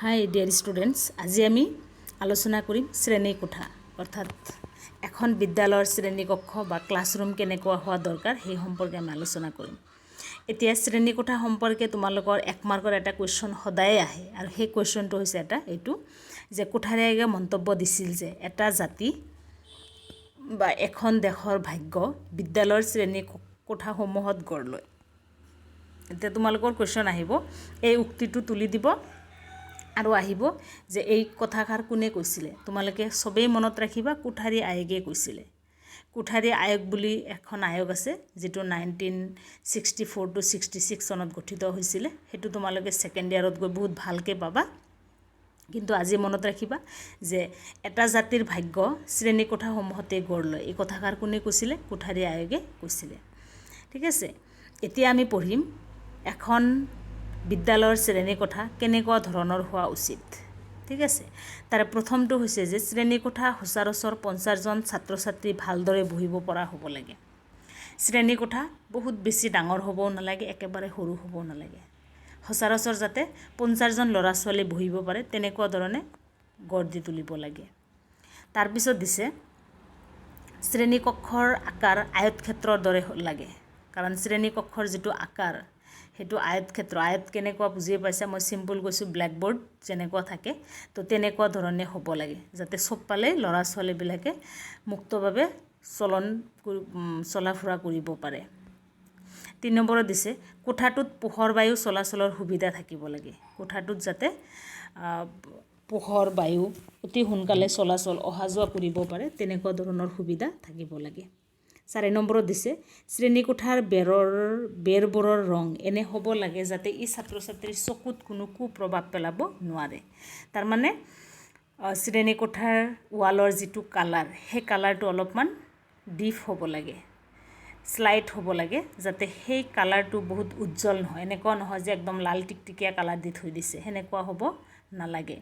হাই dear students, আজি আমি আলোচনা কৰিম শ্ৰেণীকোঠা অৰ্থাৎ এখন বিদ্যালয়ৰ শ্ৰেণীকক্ষ বা ক্লাছৰুম কেনেকুৱা হোৱা দৰকাৰ সেই সম্পৰ্কে আমি আলোচনা কৰিম। এতিয়া শ্ৰেণীকোঠা সম্পৰ্কে তোমালোকৰ 1 মাৰ্কৰ এটা কুৱেশ্যন সদায় আহে আৰু সেই কুৱেশ্যনটো হৈছে এইটো যে কোঠাৰীয়ে মন্তব্য দিছিল যে এটা জাতি বা এখন দেশৰ ভাগ্য বিদ্যালয়ৰ শ্ৰেণীকোঠাসমূহত গঢ় লয়। এতিয়া তোমালোকৰ কুৱেশ্যন আহিব, এই উক্তিটো তুলি দিব আৰু আহিব যে এই কথাষাৰ কোনে কৈছিলে। তোমালোকে সবেই মনত ৰাখিবা কোঠাৰী আয়োগে কৈছিলে। কোঠাৰী আয়োগ বুলি এখন আয়োগ আছে যেটো 1964 to 66 চনত গঠিত হৈছিলে। হেতু তোমালোকে সেকেন্ড ইয়াৰত গৈ বহুত ভালকে পাবা। কিন্তু আজি মনত ৰাখিবা যে এটা জাতিৰ ভাগ্য শ্ৰেণীকোঠাসমূহতে গঢ় লয়। এই কথাষাৰ কোনে কৈছিলে? কোঠাৰী আয়োগে কৈছিলে। ঠিক আছে, এতিয়া আমি পঢ়িম এখন বিদ্যালয়ৰ শ্ৰেণীকোঠা কেনেকুৱা ধৰণৰ হোৱা উচিত। ঠিক আছে, তাৰে প্ৰথমটো হৈছে যে শ্ৰেণীকোঠা সচৰাচৰ 50 জন ছাত্ৰ ছাত্ৰী ভালদৰে বহিব পৰা হ'ব লাগে। শ্ৰেণীকোঠা বহুত বেছি ডাঙৰ হ'বও নালাগে, একেবাৰে সৰু হ'বও নালাগে। সচৰাচৰ যাতে 50 জন ল'ৰা ছোৱালী বহিব পাৰে তেনেকুৱা ধৰণে গঢ় দি তুলিব লাগে। তাৰপিছত দিছে শ্ৰেণীকক্ষৰ আকাৰ আয়তক্ষেত্ৰৰ দৰে লাগে, কাৰণ শ্ৰেণীকক্ষৰ যিটো আকাৰ হেতু আয়তক্ষেত্ৰ। আয়ত কেনেকুৱা বুজি পাইছা? মই সিম্পল কৈছোঁ, ব্ল্যাকবোৰ্ড যেনেকুৱা থাকে তো তেনেকুৱা ধৰণে হ'ব লাগে, যাতে চবফালে ল'ৰা ছোৱালীবিলাকে মুক্তভাৱে চলা ফুৰা কৰিব পাৰে। 3 নম্বৰত দিছে কোঠাটোত পোহৰ বায়ু চলাচলৰ সুবিধা থাকিব লাগে। কোঠাটোত যাতে পোহৰ বায়ু অতি সোনকালে চলাচল অহা যোৱা কৰিব পাৰে তেনেকুৱা ধৰণৰ সুবিধা থাকিব লাগে। 4 নম্বৰত দিছে শ্ৰেণীকোঠাৰ বেৰবোৰৰ ৰং এনে হ'ব লাগে যাতে ই ছাত্ৰ ছাত্ৰীৰ চকুত কোনো কুপ্ৰভাৱ পেলাব নোৱাৰে। তাৰ মানে শ্ৰেণীকোঠাৰ ৱালৰ যিটো কালাৰ সেই কালাৰটো অলপমান ডিপ হ'ব লাগে, স্লাইট হ'ব লাগে, যাতে সেই কালাৰটো বহুত উজ্জ্বল নহয়। এনেকুৱা নহয় যে একদম লাল টিকটিকিয়া কালাৰ দি থৈ দিছে, সেনেকুৱা হ'ব নালাগে।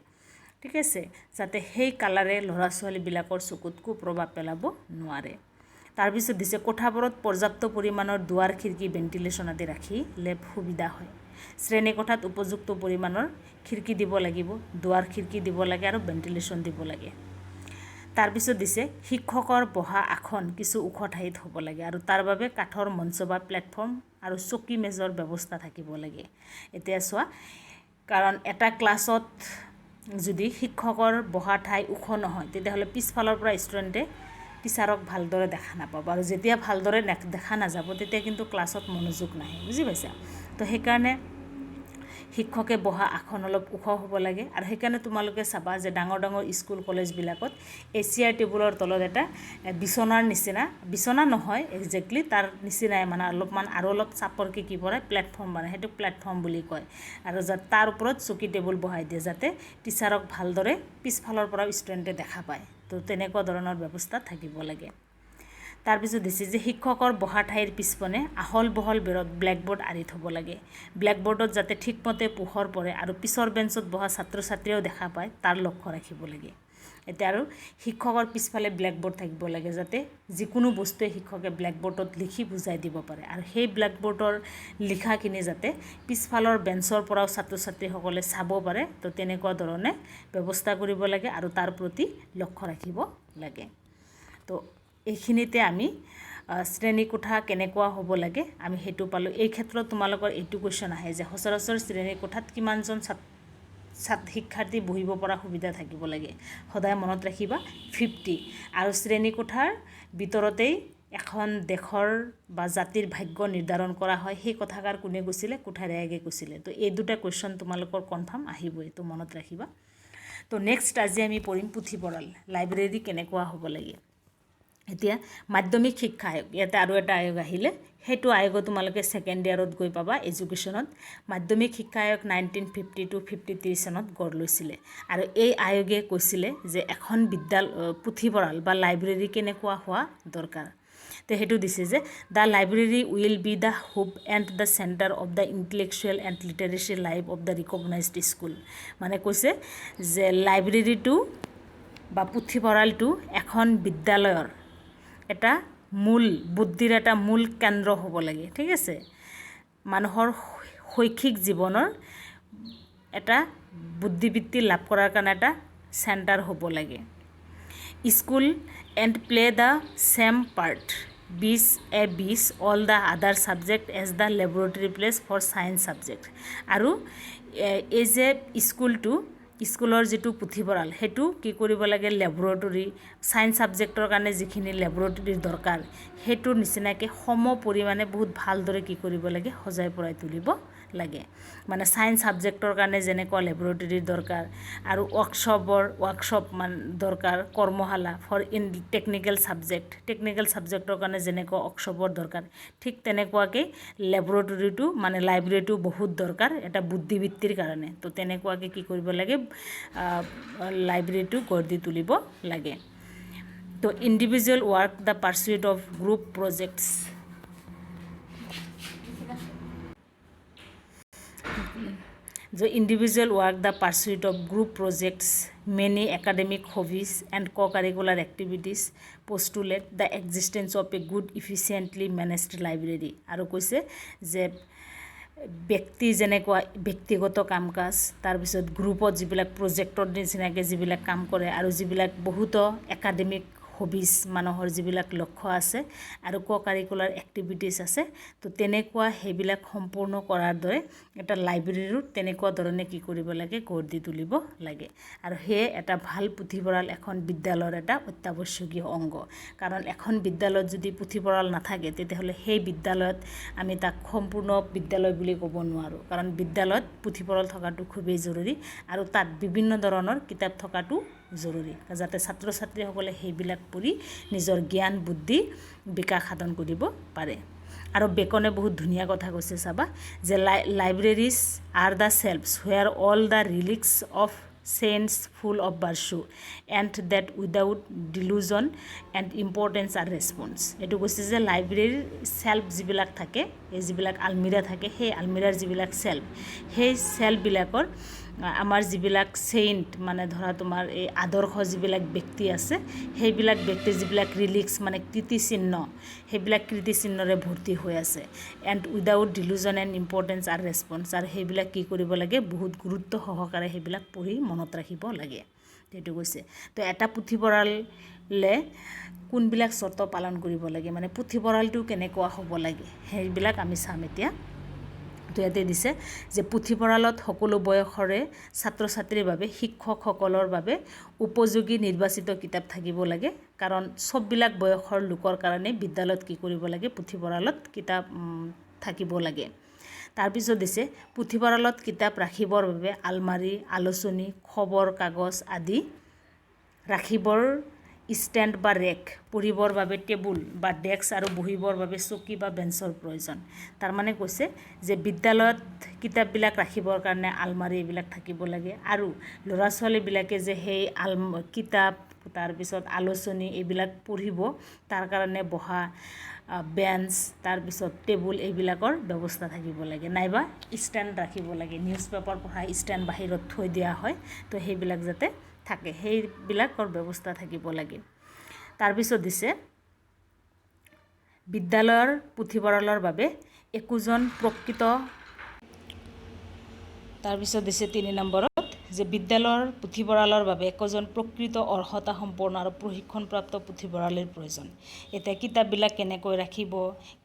ঠিক আছে, যাতে সেই কালাৰে ল'ৰা ছোৱালীবিলাকৰ চকুত কুপ্ৰভাৱ পেলাব নোৱাৰে। তাৰপিছত দিছে কোঠাবোৰত পৰ্যাপ্ত পৰিমাণৰ দুৱাৰ খিৰিকী ভেণ্টিলেশ্যন আদি ৰাখিলে সুবিধা হয়। শ্ৰেণীকোঠাত উপযুক্ত পৰিমাণৰ খিৰিকী দিব লাগিব, দুৱাৰ খিৰিকী দিব লাগে আৰু ভেণ্টিলেশ্যন দিব লাগে। তাৰপিছত দিছে শিক্ষকৰ বহা আসন কিছু ওখ ঠাইত হ'ব লাগে আৰু তাৰ বাবে কাঠৰ মঞ্চ বা প্লেটফৰ্ম আৰু চকী মেজৰ ব্যৱস্থা থাকিব লাগে। এতিয়া চোৱা, কাৰণ এটা ক্লাছত যদি শিক্ষকৰ বহা ঠাই ওখ নহয় তেতিয়াহ'লে পিছফালৰ পৰা ষ্টুডেণ্টে টিচাৰক ভালদৰে দেখা নাপাব, আৰু যেতিয়া ভালদৰে দেখা নাযাব তেতিয়া কিন্তু ক্লাছত মনোযোগ নাহে। বুজি পাইছা? তো সেইকাৰণে শিক্ষকে বহা আসন অলপ ওখ হ'ব লাগে। আৰু সেইকাৰণে তোমালোকে চাবা যে ডাঙৰ ডাঙৰ স্কুল কলেজবিলাকত এচিয়াৰ টেবুলৰ তলত এটা বিচনাৰ নিচিনা, বিচনা নহয় একজেক্টলি তাৰ নিচিনাই মানে অলপমান আৰু অলপ চাপৰকৈ কি কৰে প্লেটফৰ্ম বনায়, সেইটো প্লেটফৰ্ম বুলি কয়। আৰু তাৰ ওপৰত চকী টেবুল বহাই দিয়ে যাতে টিচাৰক ভালদৰে পিছফালৰ পৰা ষ্টুডেণ্টে দেখা পায়। তো তেনেকুৱা ধৰণৰ ব্যৱস্থা থাকিব লাগে। তাৰপিছত দিছে যে শিক্ষকৰ বহা ঠাইৰ পিছপনে আহল বহল বেৰত ব্লেকবোৰ্ড আঁৰি থ'ব লাগে। ব্লেকবোৰ্ডত যাতে ঠিকমতে পোহৰ পৰে আৰু পিছৰ বেঞ্চত বহা ছাত্ৰ ছাত্ৰীয়েও দেখা পায় তাৰ লক্ষ্য ৰাখিব লাগে। এতিয়া আৰু শিক্ষকৰ পিছফালে ব্লেকবোৰ্ড থাকিব লাগে যাতে যিকোনো বস্তুৱে শিক্ষকে ব্লেকবোৰ্ডত লিখি বুজাই দিব পাৰে, আৰু সেই ব্লেকবোৰ্ডৰ লিখাখিনি যাতে পিছফালৰ বেঞ্চৰ পৰাও ছাত্ৰ ছাত্ৰীসকলে চাব পাৰে। তো তেনেকুৱা ধৰণে ব্যৱস্থা কৰিব লাগে আৰু তাৰ প্ৰতি লক্ষ্য ৰাখিব লাগে। তো এইখিনিতে আমি শ্ৰেণীকোঠা কেনেকুৱা হ'ব লাগে আমি সেইটো পালোঁ। এই ক্ষেত্ৰত তোমালোকৰ এইটো কুৱেশ্যন আহে যে সচৰাচৰ শ্ৰেণীকোঠাত কিমানজন শিক্ষাৰ্থী বহিব পৰা সুবিধা থাকিব লাগে। সদায় মনত ৰাখিবা 50। আৰু শ্ৰেণীকোঠাৰ ভিতৰতেই এখন দেশৰ বা জাতিৰ ভাগ্য নিৰ্ধাৰণ কৰা হয়। সেই কথাষাৰ কোনে কৈছিলে? কোঠাৰী আয়োগে কৈছিলে। তো এই দুটা কুৱেশ্যন তোমালোকৰ কনফাৰ্ম আহিবই, তো মনত ৰাখিবা। তো নেক্সট আজি আমি পঢ়িম পুথিভঁৰাল, লাইব্ৰেৰী কেনেকুৱা হ'ব লাগে। এতিয়া মাধ্যমিক শিক্ষা আয়োগ, ইয়াতে আৰু এটা আয়োগ আহিলে, সেইটো আয়োগো তোমালোকে সেকেন্ড ইয়াৰত গৈ পাবা এডুকেশ্যনত। মাধ্যমিক শিক্ষা আয়োগ 1950 to 53 চনত গঢ় লৈছিলে। আৰু এই আয়োগে কৈছিলে যে এখন পুথিভঁৰাল বা লাইব্ৰেৰী কেনেকুৱা হোৱা দৰকাৰ। তো সেইটো দিছে যে the library will be the hub and the centre of the intellectual and literary life of the recognised school. মানে কৈছে যে লাইব্ৰেৰীটো বা পুথিভঁৰালটো এখন বিদ্যালয়ৰ এটা মূল বুদ্ধিৰ এটা মূল কেন্দ্ৰ হ'ব লাগে। ঠিক আছে, মানুহৰ শৈক্ষিক জীৱনৰ এটা বুদ্ধিবৃত্তি লাভ কৰাৰ কাৰণে এটা চেণ্টাৰ হ'ব লাগে। School and play the same part which all the other subject as the laboratory place for science subject. আৰু এই যে স্কুলৰ যিটো পুথিভঁৰাল সেইটো কি কৰিব লাগে, লেবৰেটৰী ছায়েন্স ছাবজেক্টৰ কাৰণে যিখিনি লেবৰেটৰীৰ দৰকাৰ সেইটোৰ নিচিনাকৈ সম পৰিমাণে বহুত ভালদৰে কি কৰিব লাগে, সজাই পৰাই তুলিব লাগে। মানে ছায়েন্স ছাবজেক্টৰ কাৰণে যেনেকুৱা লেবৰেটৰীৰ দৰকাৰ আৰু ৱৰ্কশ্বপ দৰকাৰ, কৰ্মশালা ফৰ টেকনিকেল ছাবজেক্টৰ কাৰণে যেনেকুৱা ৱৰ্কশ্বপৰ দৰকাৰ, ঠিক তেনেকুৱাকৈ লেবৰেটৰীটো লাইব্ৰেৰীটো বহুত দৰকাৰ এটা বুদ্ধিবৃত্তিৰ কাৰণে। তো তেনেকুৱাকৈ কি কৰিব লাগে, লাইব্ৰেৰীটো গঢ় দি তুলিব লাগে। তো individual work the pursuit of group projects. The individual work, the pursuit of group projects, many academic hobbies and co-curricular activities postulate the existence of a good efficiently managed library। আৰু কৈছে যে যেনেকুৱা ব্যক্তিগত কাম কাজ, তাৰপিছত গ্ৰুপত যিবিলাক প্ৰজেক্টৰ নিচিনাকৈ যিবিলাক কাম কৰে আৰু যিবিলাক বহুতো একাডেমিক হবিজ মানুহৰ যিবিলাক লক্ষ্য আছে আৰু কাৰিকুলাৰ এক্টিভিটিছ আছে, তো তেনেকুৱা সেইবিলাক সম্পূৰ্ণ কৰাৰ দৰে এটা লাইব্ৰেৰীৰো তেনেকুৱা ধৰণে কি কৰিব লাগে, গঢ় দি তুলিব লাগে। আৰু সেয়ে এটা ভাল পুথিভঁৰাল এখন বিদ্যালয়ৰ এটা অত্যাৱশ্যকীয় অংগ। কাৰণ এখন বিদ্যালয়ত যদি পুথিভঁৰাল নাথাকে তেতিয়াহ'লে সেই বিদ্যালয়ত আমি তাক সম্পূৰ্ণ বিদ্যালয় বুলি ক'ব নোৱাৰোঁ। কাৰণ বিদ্যালয়ত পুথিভঁৰাল থকাটো খুবেই জৰুৰী আৰু তাত বিভিন্ন ধৰণৰ কিতাপ থকাটো জৰুৰী, যাতে ছাত্ৰ ছাত্ৰীসকলে সেইবিলাক পঢ়ি নিজৰ জ্ঞান বুদ্ধি বিকাশ সাধন কৰিব পাৰে। আৰু বেকনে বহুত ধুনীয়া কথা কৈছে চাবা, যে libraries are the shelves where all the relics of saints full of virtue and that without delusion and importance are ৰেচপন্স। এইটো কৈছে যে লাইব্ৰেৰীৰ চেল্ফ যিবিলাক থাকে, এই যিবিলাক আলমিৰা থাকে, সেই আলমিৰাৰ যিবিলাক চেল্ফ, সেই চেল্ফবিলাকৰ আমাৰ যিবিলাক চেইণ্ট ধৰা তোমাৰ এই আদৰ্শ যিবিলাক ব্যক্তি আছে, সেইবিলাক ব্যক্তিৰ যিবিলাক ৰিলিক্স কীৰ্তিচিহ্ন, সেইবিলাক কীৰ্তিচিহ্নৰে ভৰ্তি হৈ আছে। And without delusion and importance are response. আৰু সেইবিলাক কি কৰিব লাগে, বহুত গুৰুত্ব সহকাৰে সেইবিলাক পঢ়ি মনত ৰাখিব লাগে, সেইটো কৈছে। তো এটা পুথিভঁৰালে কোনবিলাক চৰ্ত পালন কৰিব লাগে, পুথিভঁৰালটো কেনেকুৱা হ'ব লাগে, সেইবিলাক আমি চাম এতিয়া। তো ইয়াতে দিছে যে পুথিভঁৰালত সকলো বয়সৰে ছাত্ৰ ছাত্ৰীৰ বাবে, শিক্ষকসকলৰ বাবে উপযোগী নিৰ্বাচিত কিতাপ থাকিব লাগে। কাৰণ চববিলাক বয়সৰ লোকৰ কাৰণে বিদ্যালয়ত কি কৰিব লাগে, পুথিভঁৰালত কিতাপ থাকিব লাগে। তাৰপিছত দিছে পুথিভঁৰালত কিতাপ ৰাখিবৰ বাবে আলমাৰি, আলোচনী, খবৰ কাগজ আদি ৰাখিবৰ ষ্টেণ্ড বা ৰেক, পঢ়িবৰ বাবে টেবুল বা ডেস্ক আৰু বহিবৰ বাবে চকী বা বেঞ্চৰ প্ৰয়োজন। তাৰমানে কৈছে যে বিদ্যালয়ত কিতাপবিলাক ৰাখিবৰ কাৰণে আলমাৰি এইবিলাক থাকিব লাগে। আৰু ল'ৰা ছোৱালীবিলাকে যে সেই কিতাপ, তাৰপিছত আলোচনী এইবিলাক পঢ়িব, তাৰ কাৰণে বহা বেঞ্চ, তাৰপিছত টেবুল এইবিলাকৰ ব্যৱস্থা থাকিব লাগে, নাইবা ষ্টেণ্ড ৰাখিব লাগে। নিউজ পেপাৰ পঢ়া ষ্টেণ্ড বাহিৰত থৈ দিয়া হয়, তো সেইবিলাক যাতে থাকে, সেইবিলাকৰ ব্যৱস্থা থাকিব লাগে। তাৰপিছত দিছে বিদ্যালয়ৰ পুথিভঁৰালৰ বাবে একোজন প্ৰকৃত, তাৰপিছত দিছে 3 নম্বৰত যে বিদ্যালয়ৰ পুথিভঁৰালৰ বাবে একোজন প্ৰকৃত অৰ্হতা সম্পন্ন আৰু প্ৰশিক্ষণপ্ৰাপ্ত পুথিভঁৰালৰ প্ৰয়োজন। এতিয়া কিতাপবিলাক কেনেকৈ ৰাখিব,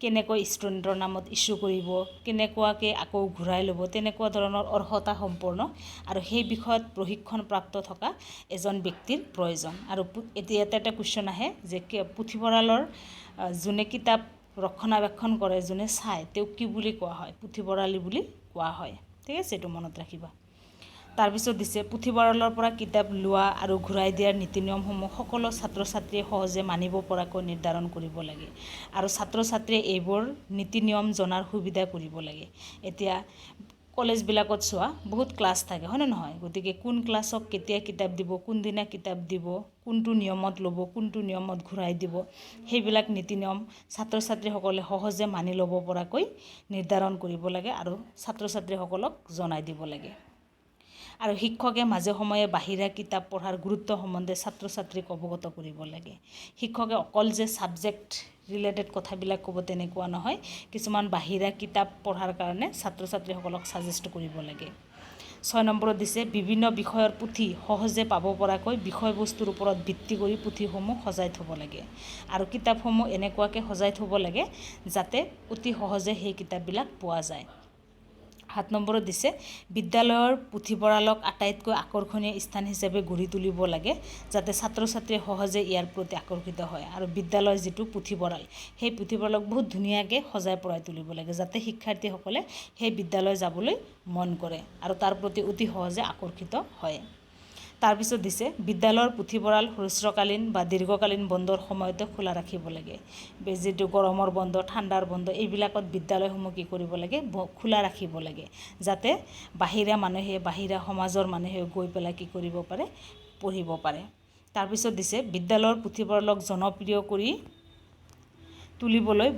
কেনেকৈ ষ্টুডেণ্টৰ নামত ইছ্যু কৰিব, কেনেকুৱাকৈ আকৌ ঘূৰাই ল'ব, তেনেকুৱা ধৰণৰ অৰ্হতা সম্পন্ন আৰু সেই বিষয়ত প্ৰশিক্ষণপ্ৰাপ্ত থকা এজন ব্যক্তিৰ প্ৰয়োজন। আৰু এতিয়া এটা কুৱেশ্যন আহে যে পুথিভঁৰালৰ যোনে কিতাপ ৰক্ষণাবেক্ষণ কৰে, যোনে চায়, তেওঁক কি বুলি কোৱা হয়, পুথিভঁৰালী বুলি কোৱা হয়। ঠিক আছে, এইটো মনত ৰাখিবা। তাৰপিছত দিছে পুথিভঁৰালৰ পৰা কিতাপ লোৱা আৰু ঘূৰাই দিয়াৰ নীতি নিয়মসমূহ সকলো ছাত্ৰ ছাত্ৰীয়ে সহজে মানিব পৰাকৈ নিৰ্ধাৰণ কৰিব লাগে আৰু ছাত্ৰ ছাত্ৰীয়ে এইবোৰ নীতি নিয়ম জনাৰ সুবিধা কৰিব লাগে। এতিয়া কলেজবিলাকত চোৱা বহুত ক্লাছ থাকে, হয়নে নহয়? গতিকে কোন ক্লাছক কেতিয়া কিতাপ দিব, কোনদিনা কিতাপ দিব, কোনটো নিয়মত ল'ব, কোনটো নিয়মত ঘূৰাই দিব, সেইবিলাক নীতি নিয়ম ছাত্ৰ ছাত্ৰীসকলে সহজে মানি ল'ব পৰাকৈ নিৰ্ধাৰণ কৰিব লাগে আৰু ছাত্ৰ ছাত্ৰীসকলক জনাই দিব লাগে। আৰু শিক্ষকে মাজে সময়ে বাহিৰা কিতাপ পঢ়াৰ গুৰুত্ব সম্বন্ধে ছাত্ৰ ছাত্ৰীক অৱগত কৰিব লাগে। শিক্ষকে অকল যে ছাবজেক্ট ৰিলেটেড কথাবিলাক ক'ব তেনেকুৱা নহয়, কিছুমান বাহিৰা কিতাপ পঢ়াৰ কাৰণে ছাত্ৰ ছাত্ৰীসকলক ছাজেষ্ট কৰিব লাগে। 6 নম্বৰত দিছে বিভিন্ন বিষয়ৰ পুথি সহজে পাব পৰাকৈ বিষয়বস্তুৰ ওপৰত ভিত্তি কৰি পুথিসমূহ সজাই থ'ব লাগে আৰু কিতাপসমূহ এনেকুৱাকৈ সজাই থ'ব লাগে যাতে অতি সহজে সেই কিতাপবিলাক পোৱা যায়। 7 নম্বৰত দিছে বিদ্যালয়ৰ পুথিভঁৰালক আটাইতকৈ আকৰ্ষণীয় স্থান হিচাপে গঢ়ি তুলিব লাগে যাতে ছাত্ৰ ছাত্ৰীয়ে সহজে ইয়াৰ প্ৰতি আকৰ্ষিত হয় আৰু বিদ্যালয়ৰ যিটো পুথিভঁৰাল সেই পুথিভঁৰালক বহুত ধুনীয়াকৈ সজাই পৰাই তুলিব লাগে যাতে শিক্ষাৰ্থীসকলে সেই বিদ্যালয় যাবলৈ মন কৰে আৰু তাৰ প্ৰতি অতি সহজে আকৰ্ষিত হয়। তাৰপিছত দিছে বিদ্যালয়ৰ পুথিভঁৰাল হ্ৰস্বকালীন বা দীৰ্ঘকালীন বন্ধৰ সময়তে খোলা ৰাখিব লাগে। যিটো গৰমৰ বন্ধ ঠাণ্ডাৰ বন্ধ এইবিলাকত বিদ্যালয়সমূহ কি কৰিব লাগে খোলা ৰাখিব লাগে যাতে বাহিৰা সমাজৰ মানুহে গৈ পেলাই কি কৰিব পাৰে পঢ়িব পাৰে। তাৰপিছত দিছে বিদ্যালয়ৰ পুথিভঁৰালক জনপ্ৰিয় কৰি তুলিবলৈ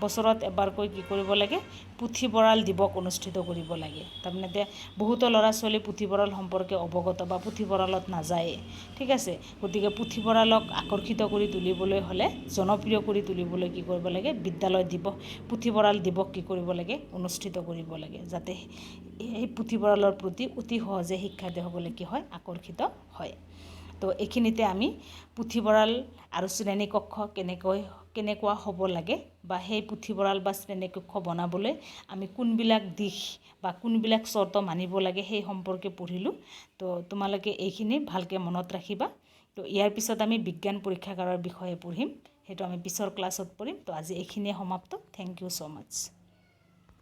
বছৰত এবাৰকৈ কি কৰিব লাগে পুথিভঁৰাল দিৱস অনুষ্ঠিত কৰিব লাগে। তাৰমানে এতিয়া বহুতো ল'ৰা ছোৱালী পুথিভঁৰাল সম্পৰ্কে অৱগত বা পুথিভঁৰালত নাযায়ে, ঠিক আছে। গতিকে পুথিভঁৰালক আকৰ্ষিত কৰি তুলিবলৈ হ'লে জনপ্ৰিয় কৰি তুলিবলৈ কি কৰিব লাগে পুথিভঁৰাল দিৱস কি কৰিব লাগে অনুষ্ঠিত কৰিব লাগে যাতে এই পুথিভঁৰালৰ প্ৰতি অতি সহজে শিক্ষাৰ্থীসকলে কি হয় আকৰ্ষিত হয়। তো এইখিনিতে আমি পুথিভঁৰাল আৰু শ্ৰেণীকক্ষ কেনেকুৱা হ'ব লাগে বা সেই পুথিভঁৰাল বা শ্ৰেণীকক্ষ বনাবলৈ আমি কোনবিলাক দিশ বা কোনবিলাক চৰ্ত মানিব লাগে সেই সম্পৰ্কে পঢ়িলোঁ। তো তোমালোকে এইখিনি ভালকৈ মনত ৰাখিবা। তো ইয়াৰ পিছত আমি বিজ্ঞান পৰীক্ষাগাৰৰ বিষয়ে পঢ়িম, সেইটো আমি পিছৰ ক্লাছত পঢ়িম। তো আজি এইখিনিয়ে সমাপ্ত। Thank you so' much.